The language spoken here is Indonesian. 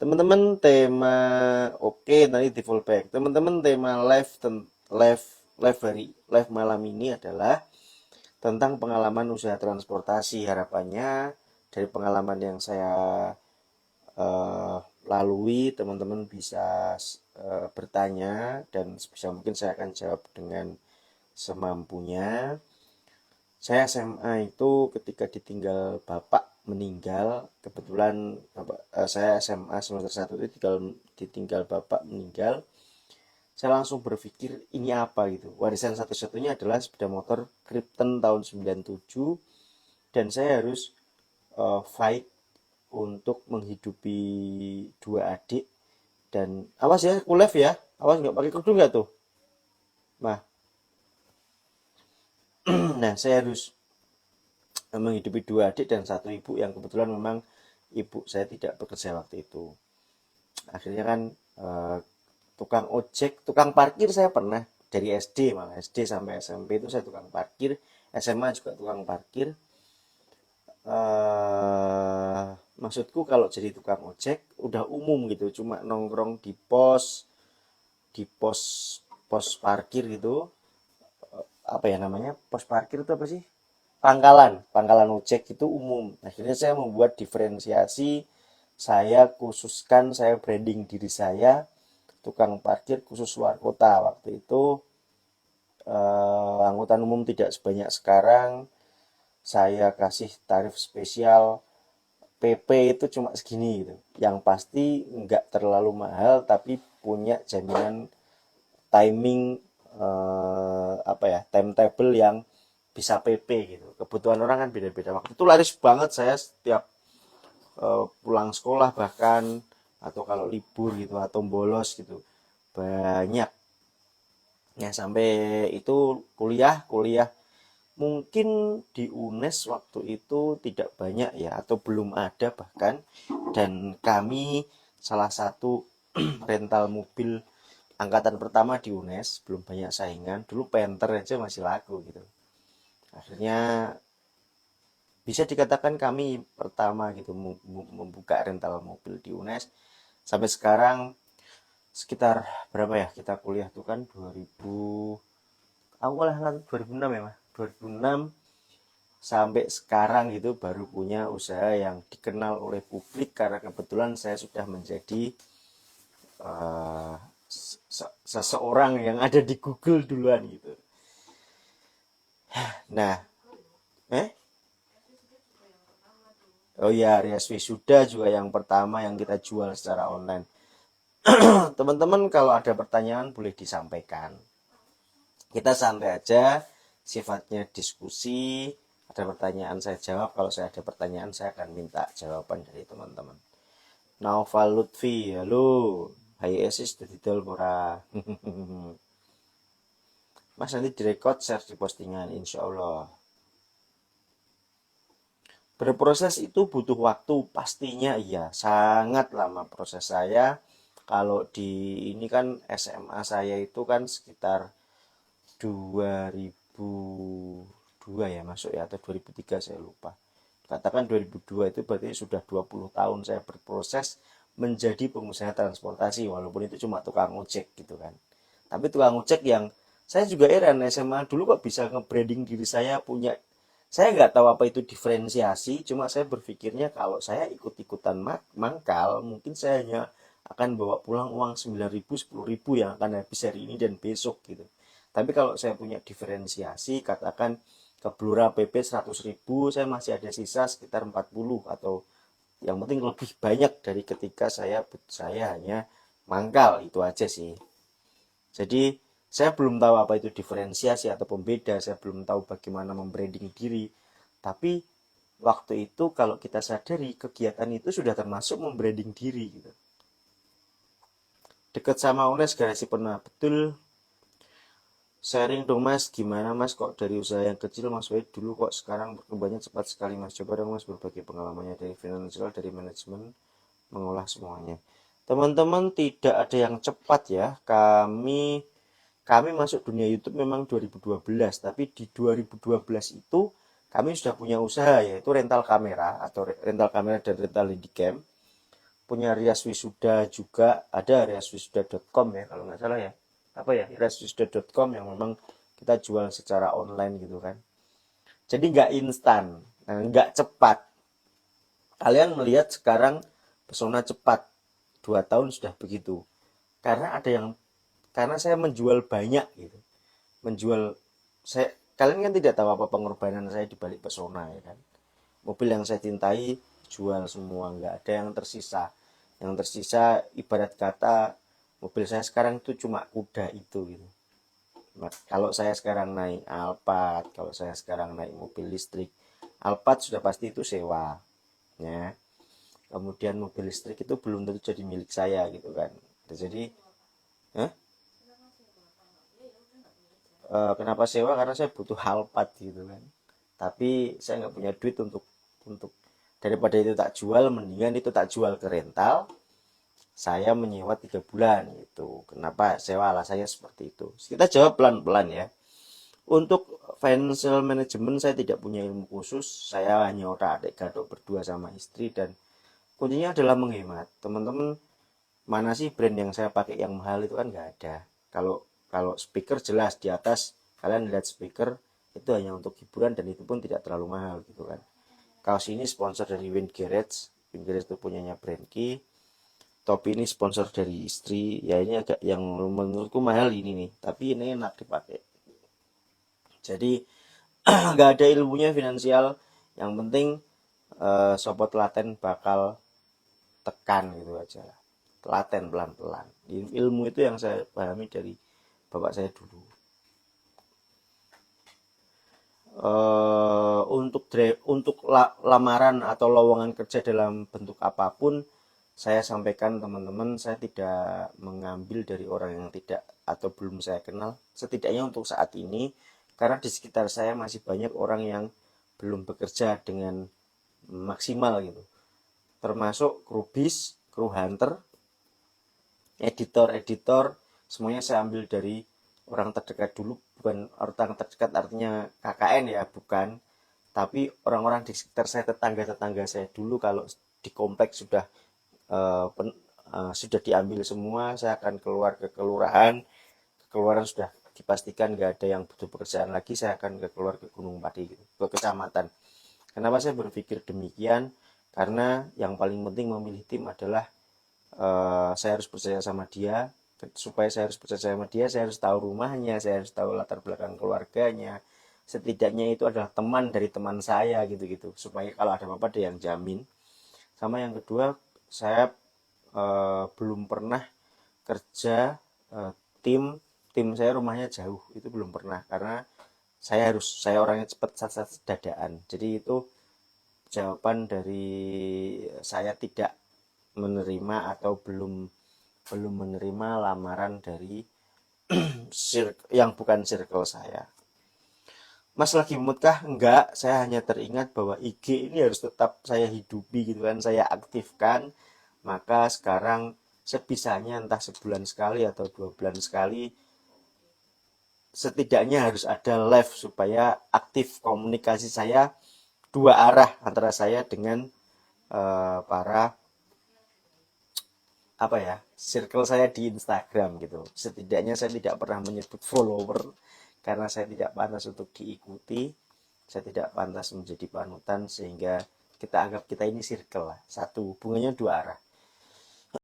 Teman-teman tema oke tadi di fallback. Teman-teman tema live live malam ini adalah tentang pengalaman usaha transportasi. Harapannya dari pengalaman yang saya eh, lalui, teman-teman bisa bertanya dan sebisa mungkin saya akan jawab dengan semampunya. Saya SMA itu ketika ditinggal bapak meninggal, kebetulan saya SMA semester 1 itu ditinggal bapak meninggal, saya langsung berpikir ini apa gitu. Warisan satu-satunya adalah sepeda motor Krypton tahun 97 dan saya harus fight untuk menghidupi dua adik dan awas ya, kulef ya. Awas nggak pakai kerudung nggak tuh? Nah, nah saya harus menghidupi dua adik dan satu ibu yang kebetulan memang ibu saya tidak bekerja waktu itu. Akhirnya kan tukang ojek, tukang parkir saya pernah dari SD, malah SD sampai SMP itu saya tukang parkir, SMA juga tukang parkir. Maksudku kalau jadi tukang ojek udah umum gitu, cuma nongkrong di pos parkir gitu, apa ya namanya, pos parkir itu apa sih, pangkalan ojek itu umum. Akhirnya saya membuat diferensiasi, saya khususkan, saya branding diri saya tukang parkir khusus luar kota. Waktu itu angkutan umum tidak sebanyak sekarang, saya kasih tarif spesial, PP itu cuma segini gitu, yang pasti nggak terlalu mahal tapi punya jaminan timing, apa ya, timetable yang bisa PP gitu. Kebutuhan orang kan beda-beda. Waktu itu laris banget, saya setiap pulang sekolah bahkan, atau kalau libur gitu atau bolos gitu, banyak ya. Sampai itu kuliah kuliah mungkin di UNES waktu itu tidak banyak ya, atau belum ada bahkan, dan kami salah satu rental mobil angkatan pertama di UNES, belum banyak saingan. Dulu Panther aja masih laku gitu. Akhirnya bisa dikatakan kami pertama gitu membuka rental mobil di UNES. Sampai sekarang sekitar berapa ya, kita kuliah tuh kan 2000, awal 2006 ya mas, 2006 sampai sekarang gitu baru punya usaha yang dikenal oleh publik karena kebetulan saya sudah menjadi uh, seseorang yang ada di Google duluan gitu. Nah, eh oh ya, Rias Wisuda juga yang pertama yang kita jual secara online. Teman-teman kalau ada pertanyaan boleh disampaikan. Kita santai aja, sifatnya diskusi. Ada pertanyaan saya jawab, kalau saya ada pertanyaan saya akan minta jawaban dari teman-teman. Naufal Lutfi, halo. Hai Esis, didol pora. Mas nanti direkod share di postingan, insya Allah. Berproses itu butuh waktu, pastinya iya. Sangat lama proses saya. Kalau di ini kan SMA saya itu kan sekitar 2002 ya masuk ya, atau 2003 saya lupa. Katakan 2002, itu berarti sudah 20 tahun saya berproses menjadi pengusaha transportasi, walaupun itu cuma tukang ojek gitu kan. Tapi tukang ojek yang saya juga heran, SMA dulu kok bisa nge-branding diri saya punya, saya nggak tahu apa itu diferensiasi, cuma saya berpikirnya kalau saya ikut-ikutan mangkal, mungkin saya hanya akan bawa pulang uang 9.000, 10.000 yang akan habis hari ini dan besok gitu. Tapi kalau saya punya diferensiasi, katakan ke Blora PP 100.000, saya masih ada sisa sekitar 40, atau yang penting lebih banyak dari ketika saya hanya mangkal, itu aja sih. Jadi saya belum tahu apa itu diferensiasi atau pembeda, saya belum tahu bagaimana membranding diri. Tapi waktu itu kalau kita sadari, kegiatan itu sudah termasuk membranding diri gitu. Dekat sama UNES garasi pernah, betul. Sharing dong mas, gimana mas kok dari usaha yang kecil mas Wahid dulu kok sekarang berkembangnya cepat sekali mas. Coba dong mas berbagi pengalamannya dari finansial, dari manajemen, mengolah semuanya. Teman-teman, tidak ada yang cepat ya. Kami masuk dunia YouTube memang 2012, tapi di 2012 itu kami sudah punya usaha, yaitu rental kamera atau rental kamera dan rental handycam. punya Rias Wisuda juga, ada riaswisuda.com ya kalau nggak salah ya, apa ya, riaswisuda.com yang memang kita jual secara online gitu kan. Jadi nggak instan, nggak cepat. Kalian melihat sekarang pesona cepat, 2 tahun sudah begitu. Karena ada yang, karena saya menjual banyak gitu, menjual, saya, kalian kan tidak tahu apa pengorbanan saya di balik pesona ya kan. Mobil yang saya cintai jual semua, nggak ada yang tersisa. Yang tersisa ibarat kata mobil saya sekarang itu cuma kuda itu gitu. Nah, kalau saya sekarang naik Alphard, kalau saya sekarang naik mobil listrik, Alphard sudah pasti itu sewa ya. Kemudian mobil listrik itu belum tentu jadi milik saya gitu kan. Jadi eh, kenapa sewa, karena saya butuh Alphard gitu kan, tapi saya nggak punya duit untuk daripada itu tak jual, mendingan itu tak jual ke rental, saya menyewa 3 bulan itu. Kenapa sewa, alasannya seperti itu. Kita jawab pelan-pelan ya. Untuk financial management saya tidak punya ilmu khusus, saya hanya otak adik gadok berdua sama istri, dan kuncinya adalah menghemat. Teman-teman, mana sih brand yang saya pakai yang mahal, itu kan nggak ada. Kalau kalau speaker jelas di atas kalian lihat speaker itu hanya untuk hiburan dan itu pun tidak terlalu mahal gitu kan. Kaos ini sponsor dari Wind Garage. Wind Garage itu punyanya Brandki. Topi ini sponsor dari istri. Ya ini agak yang menurutku mahal ini nih, tapi ini enak dipakai. Jadi nggak ada ilmunya finansial. Yang penting sobat telaten bakal tekan gitu aja. Telaten pelan-pelan. Ilmu itu yang saya pahami dari bapak saya dulu. Untuk lamaran atau lowongan kerja dalam bentuk apapun, saya sampaikan teman-teman, saya tidak mengambil dari orang yang tidak atau belum saya kenal, setidaknya untuk saat ini, karena di sekitar saya masih banyak orang yang belum bekerja dengan maksimal gitu, termasuk kru bis, kru hunter, editor-editor, semuanya saya ambil dari orang terdekat dulu. Bukan orang terdekat artinya KKN ya, bukan, tapi orang-orang di sekitar saya, tetangga-tetangga saya dulu. Kalau di kompleks sudah diambil semua, saya akan keluar ke kelurahan, keluaran sudah dipastikan nggak ada yang butuh pekerjaan lagi, saya akan keluar ke Gunung Pati gitu, ke kecamatan. Kenapa saya berpikir demikian? Karena yang paling penting memilih tim adalah saya harus percaya sama dia. Supaya saya harus percaya sama dia, saya harus tahu rumahnya, saya harus tahu latar belakang keluarganya, setidaknya itu adalah teman dari teman saya gitu-gitu, supaya kalau ada apa-apa dia yang jamin. Sama yang kedua, saya belum pernah kerja eh, tim tim saya rumahnya jauh, itu belum pernah, karena saya orangnya cepat, sat dadaan. Jadi itu jawaban dari saya tidak menerima atau belum belum menerima lamaran dari yang bukan circle saya. Mas lagi mood kah? Enggak, saya hanya teringat bahwa IG ini harus tetap saya hidupi gitu kan, saya aktifkan. Maka sekarang sebisanya entah sebulan sekali atau 2 bulan sekali, setidaknya harus ada live supaya aktif komunikasi saya dua arah antara saya dengan para apa ya, circle saya di Instagram gitu. Setidaknya saya tidak pernah menyebut follower karena saya tidak pantas untuk diikuti, saya tidak pantas menjadi panutan, sehingga kita anggap kita ini circle lah, satu, hubungannya dua arah.